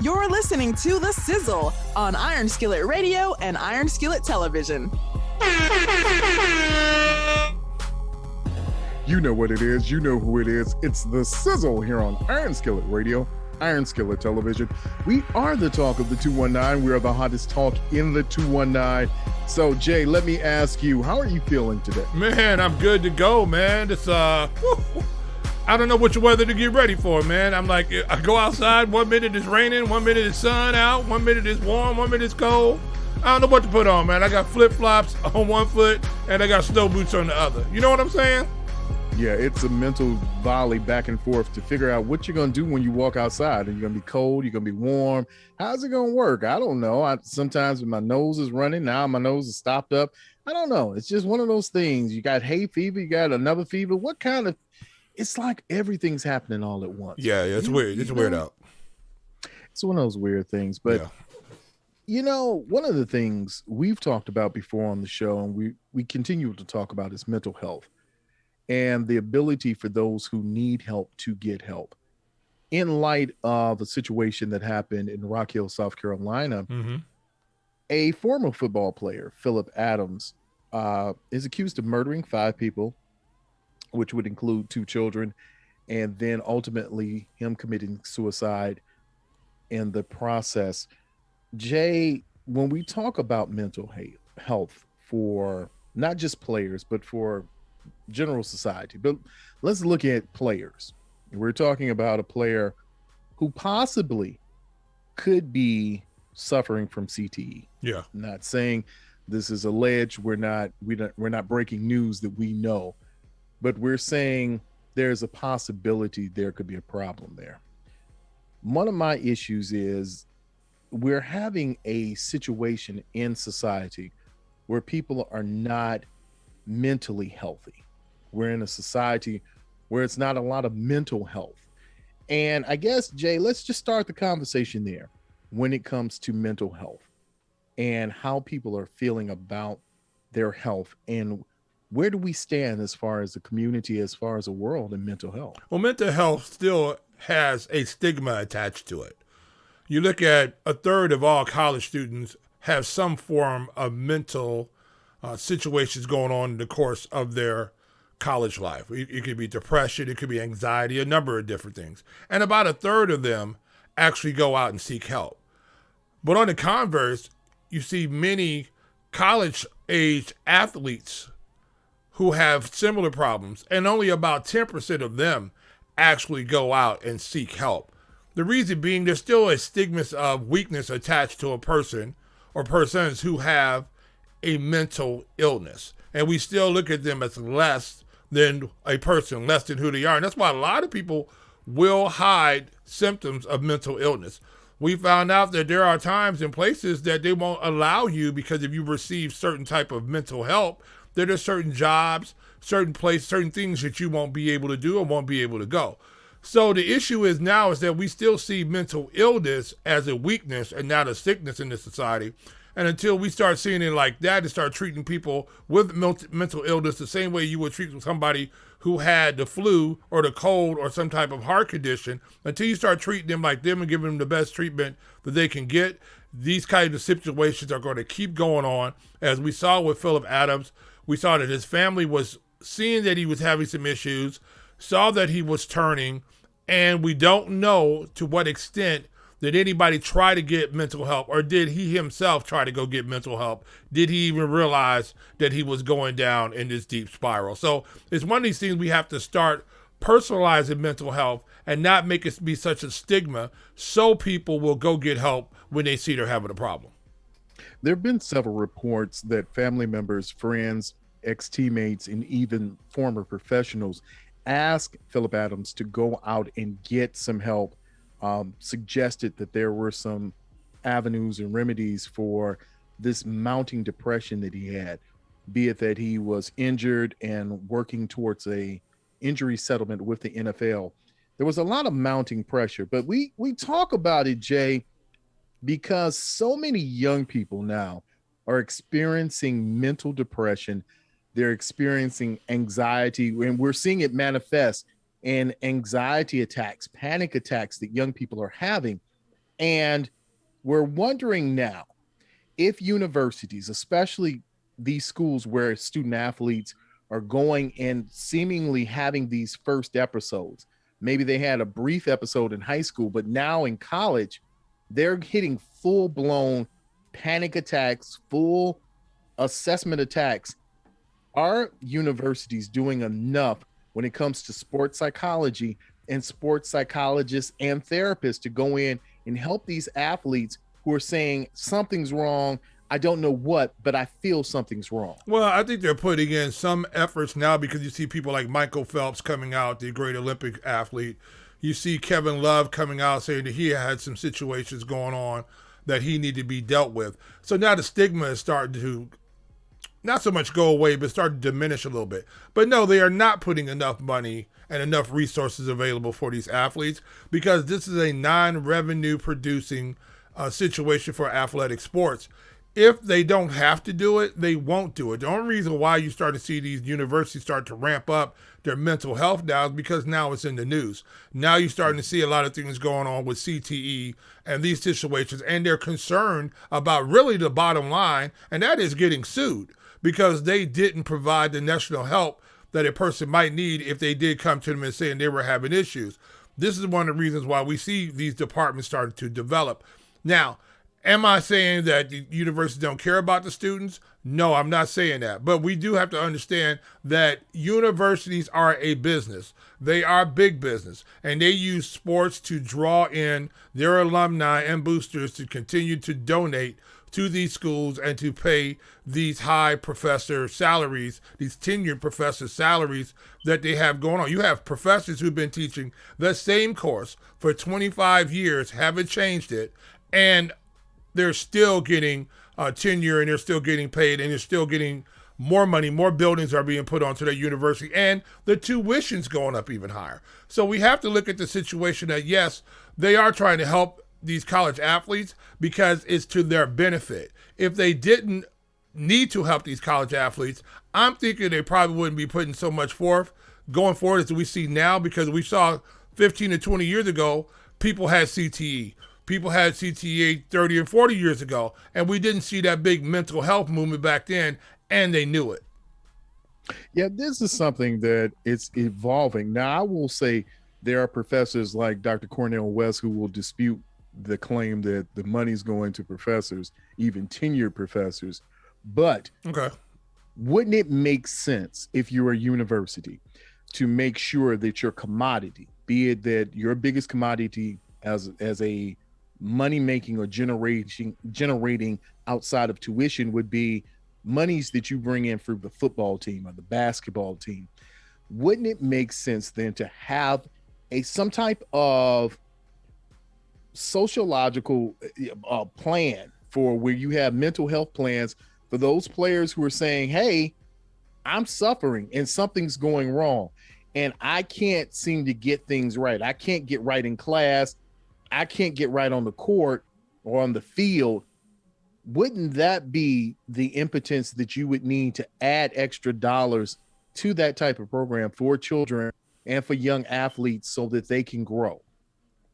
You're listening to The Sizzle on Iron Skillet Radio and Iron Skillet Television. You know what it is. You know who it is. It's The Sizzle here on Iron Skillet Radio, Iron Skillet Television. We are the talk of the 219. We are the hottest talk in the 219. So, Jay, let me ask you, how are you feeling today? Man, I'm good to go, man. It's, I don't know which weather to get ready for, man. I'm like, I go outside, 1 minute it's raining, 1 minute it's sun out, 1 minute it's warm, 1 minute it's cold. I don't know what to put on, man. I got flip-flops on one foot, and I got snow boots on the other. You know what I'm saying? Yeah, it's a mental volley back and forth to figure out what you're going to do when you walk outside. Are you going to be cold? You're going to be warm? How's it going to work? I don't know. Sometimes my nose is running. Now my nose is stopped up. I don't know. It's just one of those things. You got hay fever. You got another fever. What kind of... It's like everything's happening all at once. Yeah, it's weird. It's weird out. It's one of those weird things. But, you know, one of the things we've talked about before on the show, and we continue to talk about, is mental health and the ability for those who need help to get help. In light of a situation that happened in Rock Hill, South Carolina, a former football player, Phillip Adams, is accused of murdering 5 people, which would include 2 children, and then ultimately him committing suicide in the process. Jay, when we talk about mental health for not just players, but for general society, but let's look at players. We're talking about a player who possibly could be suffering from CTE. Yeah. I'm not saying this is alleged. We're not breaking news that we know. But we're saying there's a possibility there could be a problem there. One of my issues is we're having a situation in society where people are not mentally healthy. We're in a society where it's not a lot of mental health. And I guess, Jay, let's just start the conversation there when it comes to mental health and how people are feeling about their health, and where do we stand as far as a community, as far as a world in mental health? Well, mental health still has a stigma attached to it. You look at 1/3 of all college students have some form of mental situations going on in the course of their college life. It could be depression, it could be anxiety, a number of different things. And about 1/3 of them actually go out and seek help. But on the converse, you see many college-age athletes who have similar problems, and only about 10% of them actually go out and seek help. The reason being, there's still a stigma of weakness attached to a person or persons who have a mental illness. And we still look at them as less than a person, less than who they are. And that's why a lot of people will hide symptoms of mental illness. We found out that there are times and places that they won't allow you, because if you receive certain type of mental help, there are certain jobs, certain places, certain things that you won't be able to do or won't be able to go. So the issue is now is that we still see mental illness as a weakness and not a sickness in this society. And until we start seeing it like that and start treating people with mental illness the same way you would treat somebody who had the flu or the cold or some type of heart condition, until you start treating them like them and giving them the best treatment that they can get, these kinds of situations are going to keep going on. As we saw with Phillip Adams, we saw that his family was seeing that he was having some issues, saw that he was turning, and we don't know to what extent did anybody try to get mental help, or did he himself try to go get mental help? Did he even realize that he was going down in this deep spiral? So it's one of these things we have to start personalizing mental health and not make it be such a stigma, so people will go get help when they see they're having a problem. There have been several reports that family members, friends, ex-teammates, and even former professionals asked Phillip Adams to go out and get some help, suggested that there were some avenues and remedies for this mounting depression that he had, be it that he was injured and working towards a injury settlement with the NFL. There was a lot of mounting pressure, but we talk about it, Jay, because so many young people now are experiencing mental depression. They're experiencing anxiety, and we're seeing it manifest in anxiety attacks, panic attacks that young people are having. And we're wondering now if universities, especially these schools where student athletes are going and seemingly having these first episodes, maybe they had a brief episode in high school, but now in college, they're hitting full-blown panic attacks, full assessment attacks. Are universities doing enough when it comes to sports psychology and sports psychologists and therapists to go in and help these athletes who are saying something's wrong? I don't know what, but I feel something's wrong. Well, I think they're putting in some efforts now because you see people like Michael Phelps coming out, the great Olympic athlete. You see Kevin Love coming out saying that he had some situations going on that he needed to be dealt with. So now the stigma is starting to not so much go away, but start to diminish a little bit. But no, they are not putting enough money and enough resources available for these athletes because this is a non-revenue producing situation for athletic sports. If they don't have to do it, they won't do it. The only reason why you start to see these universities start to ramp up their mental health now is because now it's in the news. Now you're starting to see a lot of things going on with CTE and these situations, and they're concerned about really the bottom line, and that is getting sued because they didn't provide the national help that a person might need if they did come to them and saying they were having issues. This is one of the reasons why we see these departments starting to develop. Now, am I saying that the universities don't care about the students? No, I'm not saying that. But we do have to understand that universities are a business. They are big business, and they use sports to draw in their alumni and boosters to continue to donate to these schools and to pay these high professor salaries, these tenured professor salaries that they have going on. You have professors who've been teaching the same course for 25 years, haven't changed it, and they're still getting tenure and they're still getting paid and they're still getting more money. More buildings are being put onto their university and the tuition's going up even higher. So we have to look at the situation that, yes, they are trying to help these college athletes because it's to their benefit. If they didn't need to help these college athletes, I'm thinking they probably wouldn't be putting so much forth going forward as we see now, because we saw 15 to 20 years ago, people had CTE. People had CTE 30 and 40 years ago, and we didn't see that big mental health movement back then, and they knew it. Yeah, this is something that it's evolving. Now, I will say there are professors like Dr. Cornel West who will dispute the claim that the money's going to professors, even tenured professors. But wouldn't it make sense if you're a university to make sure that your commodity, be it that your biggest commodity as a money-making or generating outside of tuition would be monies that you bring in through the football team or the basketball team? Wouldn't it make sense then to have some type of sociological plan for where you have mental health plans for those players who are saying, hey, I'm suffering and something's going wrong and I can't seem to get things right. I can't get right in class. I can't get right on the court or on the field. Wouldn't that be the impotence that you would need to add extra dollars to that type of program for children and for young athletes so that they can grow?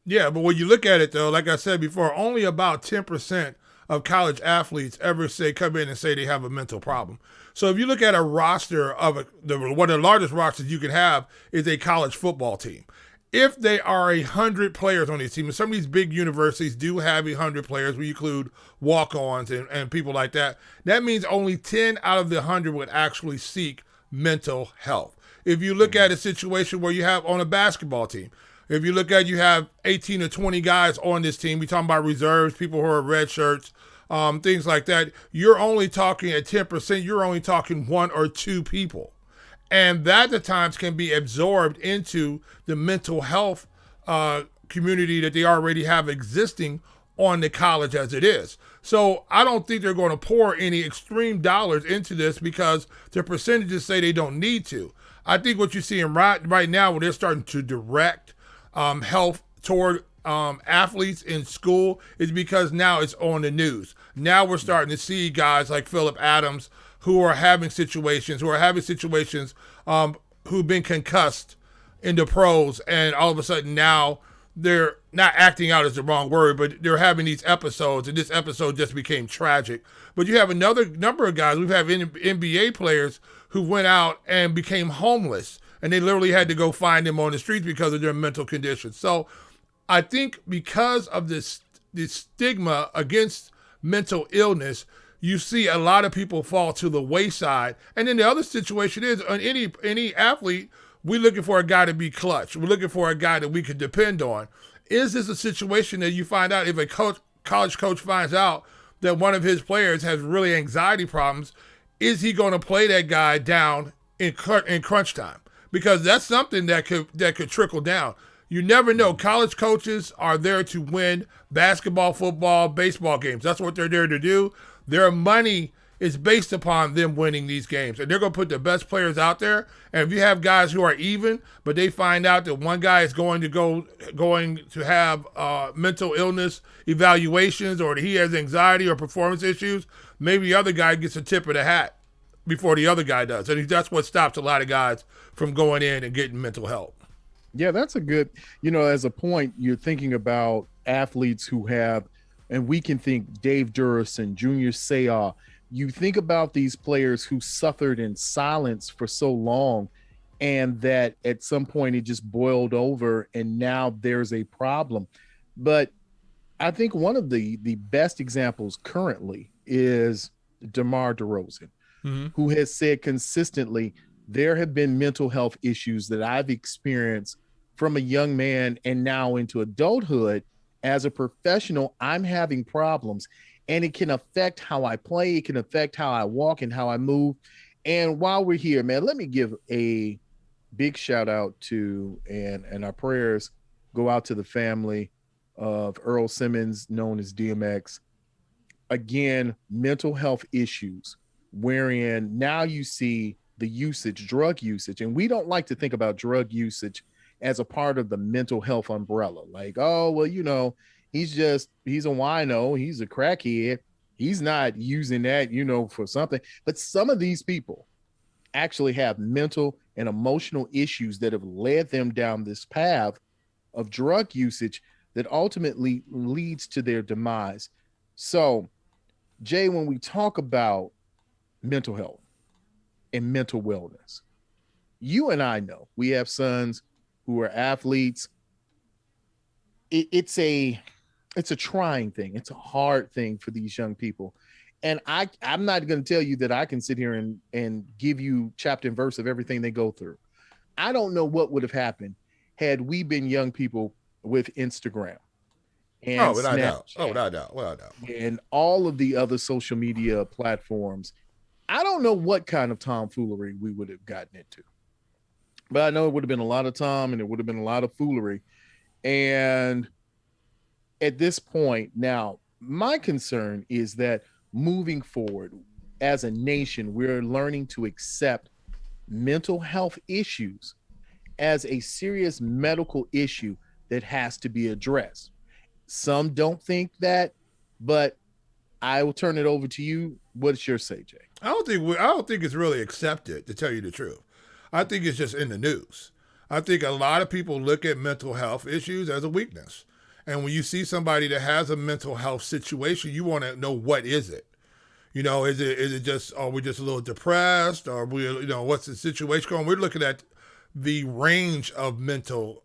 Yeah, but when you look at it, though, like I said before, only about 10% of college athletes ever come in and say they have a mental problem. So if you look at a roster of one of the largest rosters you can have is a college football team. If they are 100 players on these teams, and some of these big universities do have 100 players, we include walk-ons and people like that, that means only 10 out of the 100 would actually seek mental health. If you look at a situation where you have on a basketball team, if you look at you have 18 or 20 guys on this team, we're talking about reserves, people who are red shirts, things like that, you're only talking at 10%, you're only talking 1 or 2 people. And that at times can be absorbed into the mental health community that they already have existing on the college as it is. So I don't think they're going to pour any extreme dollars into this because the percentages say they don't need to. I think what you're seeing right now when they're starting to direct health toward athletes in school is because now it's on the news. Now we're starting to see guys like Phillip Adams who are having situations, who've been concussed in the pros, and all of a sudden now they're not acting out is the wrong word, but they're having these episodes, and this episode just became tragic. But you have another number of guys. We've had NBA players who went out and became homeless, and they literally had to go find them on the streets because of their mental condition. So I think because of this stigma against mental illness, you see a lot of people fall to the wayside. And then the other situation is, on any athlete, we're looking for a guy to be clutch. We're looking for a guy that we can depend on. Is this a situation that you find out if a college coach finds out that one of his players has really anxiety problems, is he going to play that guy down in crunch time? Because that's something that could trickle down. You never know. College coaches are there to win basketball, football, baseball games. That's what they're there to do. Their money is based upon them winning these games. And they're going to put the best players out there. And if you have guys who are even, but they find out that one guy is going to have mental illness evaluations, or that he has anxiety or performance issues, maybe the other guy gets a tip of the hat before the other guy does. And that's what stops a lot of guys from going in and getting mental help. Yeah, that's a good, as a point, you're thinking about athletes who have, and we can think Dave Durrison, Junior Seau. You think about these players who suffered in silence for so long, and that at some point it just boiled over and now there's a problem. But I think one of the best examples currently is Demar Derozan, who has said consistently, there have been mental health issues that I've experienced from a young man and now into adulthood. As a professional, I'm having problems, and it can affect how I play. It can affect how I walk and how I move. And while we're here, man, let me give a big shout out to, and our prayers go out to the family of Earl Simmons, known as DMX. Again, mental health issues, wherein now you see the usage, drug usage. And we don't like to think about drug usage as a part of the mental health umbrella. Like, oh, well, he's a wino, he's a crackhead, he's not using that, for something. But some of these people actually have mental and emotional issues that have led them down this path of drug usage that ultimately leads to their demise. So, Jay, when we talk about mental health and mental wellness, you and I know we have sons who are athletes. It's a trying thing. It's a hard thing for these young people. And I'm not going to tell you that I can sit here and give you chapter and verse of everything they go through. I don't know what would have happened had we been young people with Instagram and without doubt. And all of the other social media platforms. I don't know what kind of tomfoolery we would have gotten into. But I know it would have been a lot of time, and it would have been a lot of foolery. And at this point now, my concern is that moving forward as a nation, we're learning to accept mental health issues as a serious medical issue that has to be addressed. Some don't think that, but I will turn it over to you. What's your say, Jay? I don't think it's really accepted, to tell you the truth. I think it's just in the news. I think a lot of people look at mental health issues as a weakness. And when you see somebody that has a mental health situation, you want to know, what is it? Is it just, are we just a little depressed? Or what's the situation going on? We're looking at the range of mental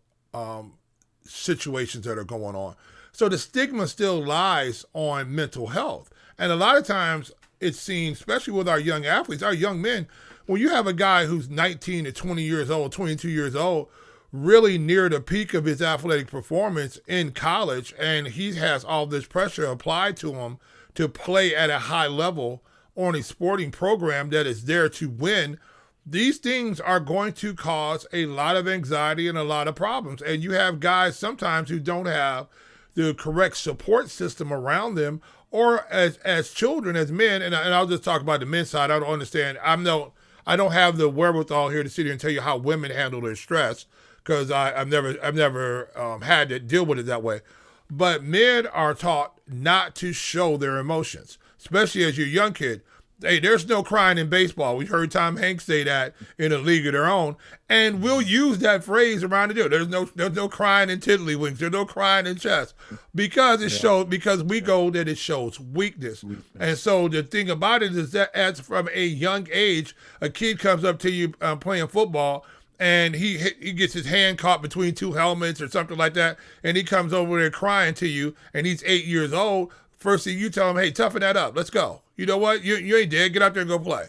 situations that are going on. So the stigma still lies on mental health. And a lot of times it's seen, especially with our young athletes, our young men, when you have a guy who's 19 to 20 years old, 22 years old, really near the peak of his athletic performance in college, and he has all this pressure applied to him to play at a high level on a sporting program that is there to win, these things are going to cause a lot of anxiety and a lot of problems. And you have guys sometimes who don't have the correct support system around them, or as children, as men, and I'll just talk about the men's side. I don't understand. I don't have the wherewithal here to sit here and tell you how women handle their stress, because I've never had to deal with it that way. But men are taught not to show their emotions, especially as you're a young kid. Hey, there's no crying in baseball. We heard Tom Hanks say that in a league of their own, and we'll use that phrase around the deal. There's no crying in tiddlywinks. There's no crying in chess, because it shows, because we go that it shows weakness. And so the thing about it is that as from a young age, a kid comes up to you playing football, and he gets his hand caught between two helmets or something like that, and he comes over there crying to you, and he's 8 years old. First thing you tell him, hey, toughen that up. Let's go. You know what? You ain't dead. Get out there and go play.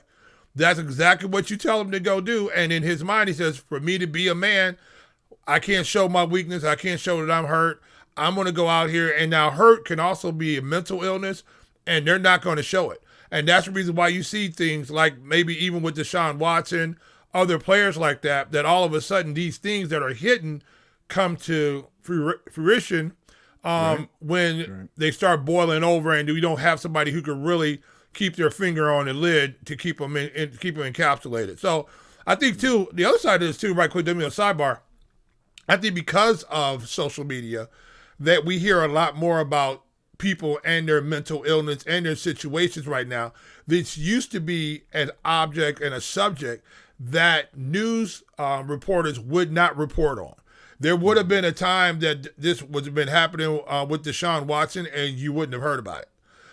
That's exactly what you tell him to go do. And in his mind, he says, for me to be a man, I can't show my weakness. I can't show that I'm hurt. I'm going to go out here. And now hurt can also be a mental illness, and they're not going to show it. And that's the reason why you see things like maybe even with Deshaun Watson, other players like that, that all of a sudden these things that are hidden come to fruition when they start boiling over, and we don't have somebody who can really keep their finger on the lid to keep them keep them encapsulated. So I think too, the other side of this too, right quick, let me a sidebar. I think because of social media that we hear a lot more about people and their mental illness and their situations right now. This used to be an object and a subject that news reporters would not report on. There would have been a time that this would have been happening with Deshaun Watson, and you wouldn't have heard about it.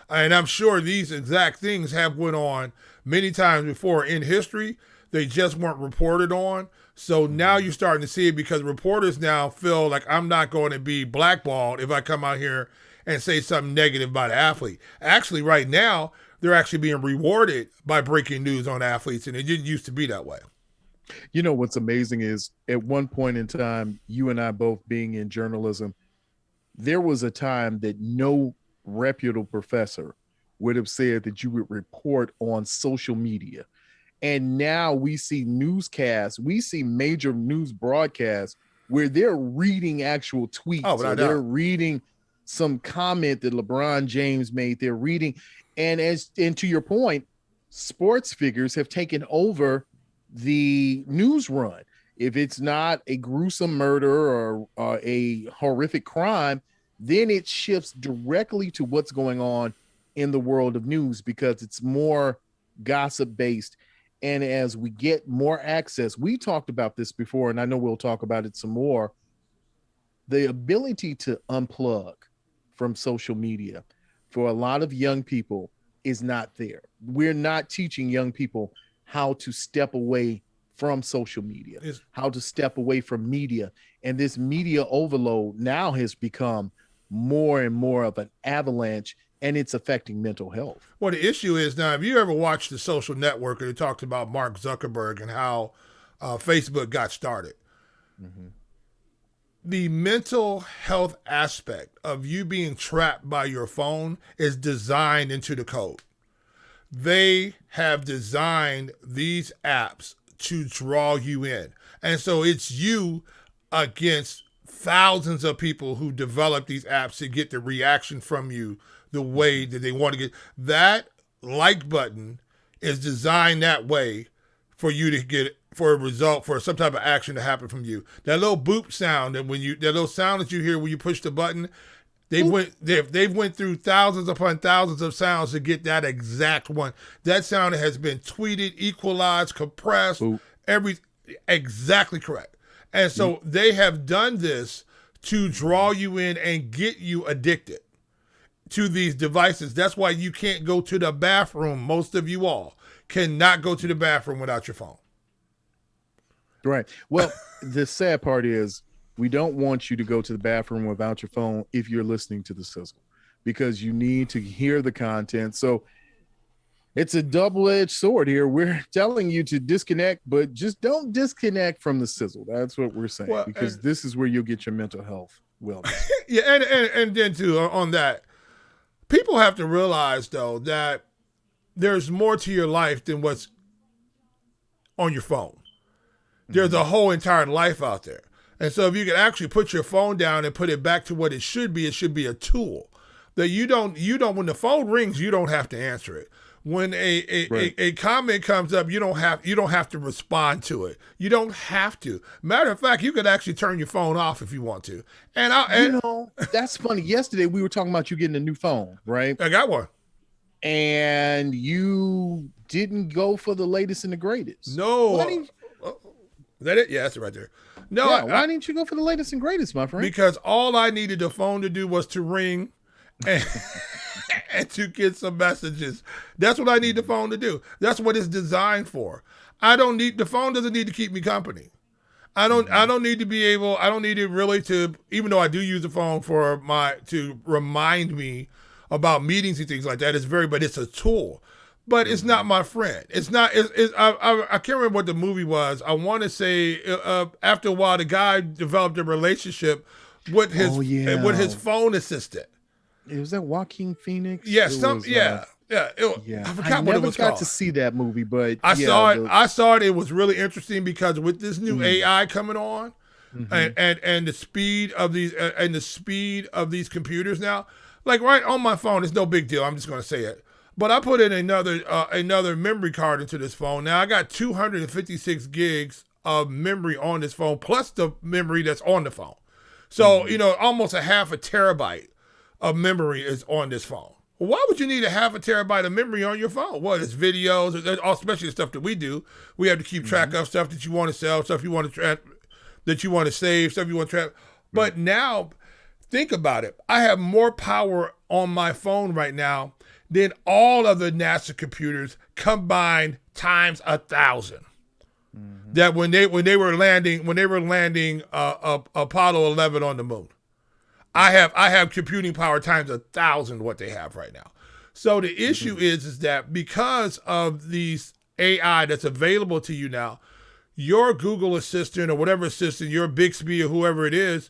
And I'm sure these exact things have went on many times before in history. They just weren't reported on. So now you're starting to see it, because reporters now feel like I'm not going to be blackballed if I come out here and say something negative about an athlete. Actually, right now, they're actually being rewarded by breaking news on athletes, and it didn't used to be that way. You know, what's amazing is at one point in time, you and I both being in journalism, there was a time that no reputable professor would have said that you would report on social media. And now we see newscasts, we see major news broadcasts where they're reading actual tweets, or they're reading some comment that LeBron James made. They're reading, and to your point, sports figures have taken over the news run. If it's not a gruesome murder or a horrific crime, then it shifts directly to what's going on in the world of news, because it's more gossip based. And as we get more access, we talked about this before, and I know we'll talk about it some more, the ability to unplug from social media for a lot of young people is not there. We're not teaching young people how to step away from social media, how to step away from media. And this media overload now has become more and more of an avalanche, and it's affecting mental health. Well, the issue is now, if you ever watched The Social Network, and it talked about Mark Zuckerberg and how Facebook got started, the mental health aspect of you being trapped by your phone is designed into the code. They have designed these apps to draw you in. And so it's you against thousands of people who develop these apps to get the reaction from you the way that they want to get. That like button is designed that way for you to get, for a result, for some type of action to happen from you. That little boop sound, and that little sound that you hear when you push the button, they've went through thousands upon thousands of sounds to get that exact one. That sound has been tweeted, equalized, compressed, exactly correct. And so they have done this to draw you in and get you addicted to these devices. That's why you can't go to the bathroom. Most of you all cannot go to the bathroom without your phone. Right. Well, the sad part is we don't want you to go to the bathroom without your phone if you're listening to the Sizzle, because you need to hear the content. So it's a double-edged sword here. We're telling you to disconnect, but just don't disconnect from the Sizzle. That's what we're saying, because this is where you'll get your mental health wellness. Yeah, and then too, on that, people have to realize, though, that there's more to your life than what's on your phone. There's a whole entire life out there. And so if you can actually put your phone down and put it back to what it should be a tool that you don't, when the phone rings, you don't have to answer it. When a comment comes up, you don't have to respond to it. You don't have to. Matter of fact, you could actually turn your phone off if you want to. And that's funny. Yesterday we were talking about you getting a new phone, right? I got one. and you didn't go for the latest and the greatest. No. Why didn't, Is that it? Yeah, that's it right there. No. yeah, why didn't you go for the latest and greatest, my friend? Because all I needed the phone to do was to ring and, and to get some messages. That's what I need the phone to do. That's what it's designed for. The phone doesn't need to keep me company. I don't need to be able, I don't need it really to, even though I do use the phone to remind me about meetings and things like that. But it's a tool. But it's not my friend. It's not. I can't remember what the movie was. I want to say after a while, the guy developed a relationship with his phone assistant. It was that Joaquin Phoenix. Yeah, I forgot what it was called. I got to see that movie, but I saw it. I saw it. It was really interesting because with this new AI coming on, and the speed of these computers now, like right on my phone, it's no big deal. I'm just going to say it. But I put in another memory card into this phone. Now I got 256 gigs of memory on this phone, plus the memory that's on the phone. So, almost a half a terabyte of memory is on this phone. Well, why would you need a half a terabyte of memory on your phone? Well, it's videos, especially the stuff that we do. We have to keep track of stuff that you want to sell, stuff you want to that you want to save, stuff you want to track. But now, think about it. I have more power on my phone right now than all of the NASA computers combined times 1,000. That when they were landing Apollo 11 on the moon, I have computing power times 1,000 what they have right now. So the issue is that because of these AI that's available to you now, your Google Assistant or whatever assistant, your Bixby or whoever it is,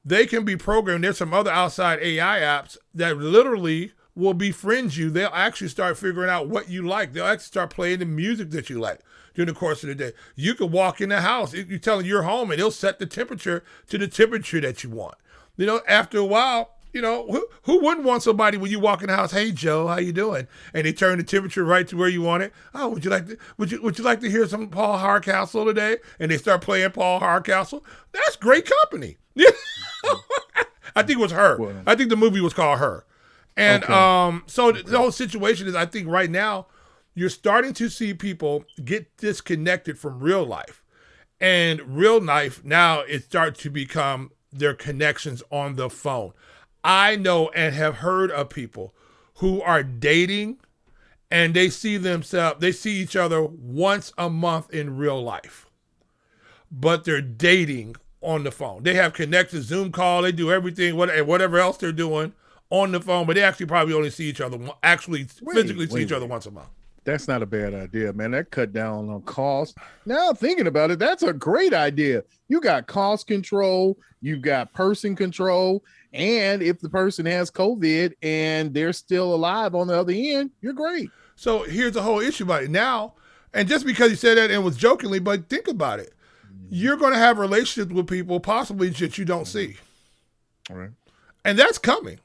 they can be programmed. There's some other outside AI apps that literally will befriend you. They'll actually start figuring out what you like. They'll actually start playing the music that you like during the course of the day. You could walk in the house, you tell them you're home, and it'll set the temperature to the temperature that you want. After a while, who wouldn't want somebody when you walk in the house, hey Joe, how you doing? And they turn the temperature right to where you want it. Oh, would you like to hear some Paul Hardcastle today? And they start playing Paul Hardcastle. That's great company. I think it was Her. Well, I think the movie was called Her. And so the whole situation is, I think right now, you're starting to see people get disconnected from real life. And real life now, it starts to become their connections on the phone. I know and have heard of people who are dating and they see each other once a month in real life, but they're dating on the phone. They have connected Zoom call, they do everything, whatever else they're doing on the phone, but they actually probably only see each other, physically see each other once a month. That's not a bad idea, man. That cut down on cost. Now thinking about it, that's a great idea. You got cost control, you've got person control, and if the person has COVID and they're still alive on the other end, you're great. So here's the whole issue about it now. And just because you said that and was jokingly, but think about it. You're going to have relationships with people possibly that you don't see. All right. And that's coming.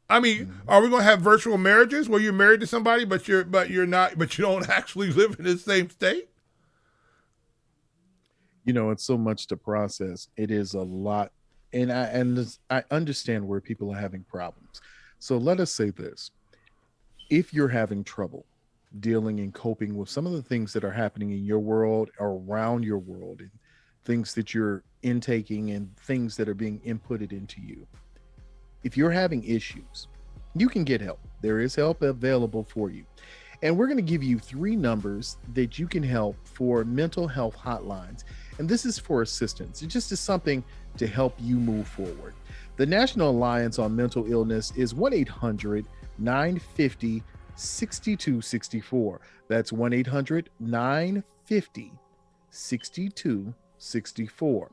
I mean, are we going to have virtual marriages where you're married to somebody, but you don't actually live in the same state? It's so much to process. It is a lot. And I understand where people are having problems. So let us say this. If you're having trouble dealing and coping with some of the things that are happening in your world or around your world, and things that you're intaking and things that are being inputted into you, if you're having issues, you can get help. There is help available for you. And we're going to give you 3 numbers that you can help for mental health hotlines. And this is for assistance. It just is something to help you move forward. The National Alliance on Mental Illness is 1-800-950-6264. That's 1-800-950-6264.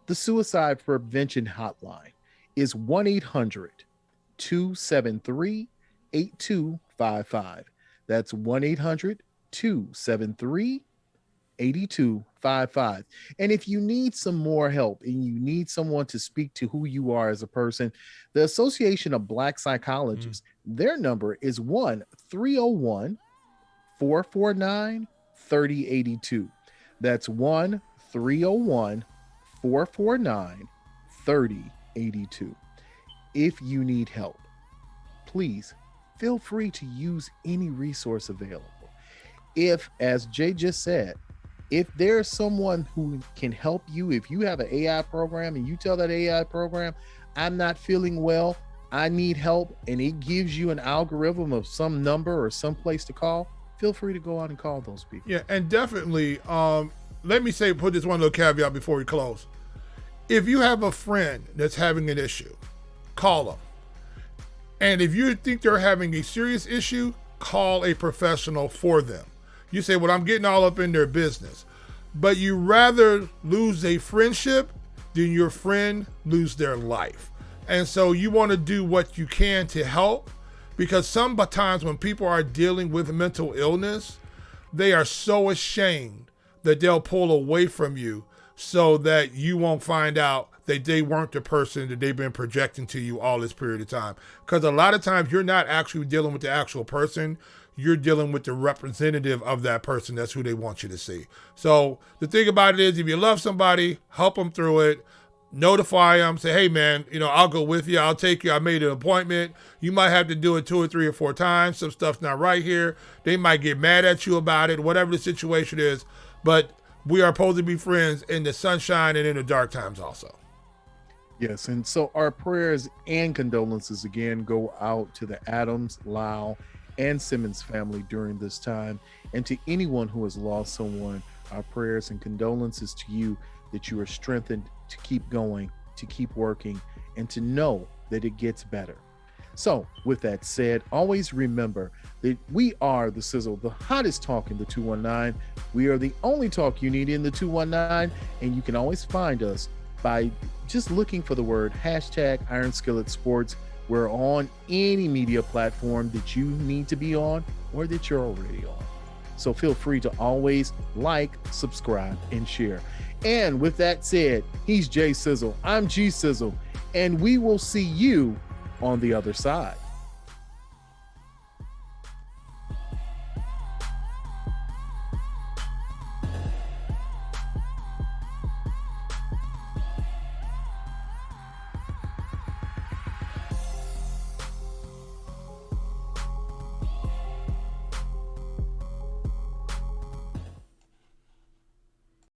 The Suicide Prevention Hotline is 1-800-273-8255. That's 1-800-273-8255. And if you need some more help and you need someone to speak to who you are as a person, the Association of Black Psychologists, their number is 1-301-449-3082. That's 1-301-449-3082. If you need help, please feel free to use any resource available. If, as Jay just said, if there's someone who can help you, if you have an AI program and you tell that AI program, I'm not feeling well, I need help, and it gives you an algorithm of some number or some place to call, feel free to go out and call those people. Yeah, and definitely, let me put this one little caveat before we close. If you have a friend that's having an issue, call them. And if you think they're having a serious issue, call a professional for them. You say, well, I'm getting all up in their business. But you rather lose a friendship than your friend lose their life. And so you want to do what you can to help, because sometimes when people are dealing with mental illness, they are so ashamed that they'll pull away from you so that you won't find out that they weren't the person that they've been projecting to you all this period of time. Because a lot of times you're not actually dealing with the actual person. You're dealing with the representative of that person. That's who they want you to see. So the thing about it is, if you love somebody, help them through it. Notify them, say, hey man, I'll go with you. I'll take you. I made an appointment. You might have to do it 2 or 3 or 4 times. Some stuff's not right here. They might get mad at you about it, whatever the situation is. But we are supposed to be friends in the sunshine and in the dark times also. Yes, and so our prayers and condolences again go out to the Adams, Lau, and Simmons family during this time, and to anyone who has lost someone, our prayers and condolences to you, that you are strengthened to keep going, to keep working, and to know that it gets better. So with that said, always remember that we are the Sizzle, the hottest talk in the 219. We are the only talk you need in the 219, and you can always find us by just looking for the word #IronSkilletSports. We're on any media platform that you need to be on or that you're already on. So feel free to always like, subscribe, and share. And with that said, he's Jay Sizzle, I'm G Sizzle, and we will see you on the other side.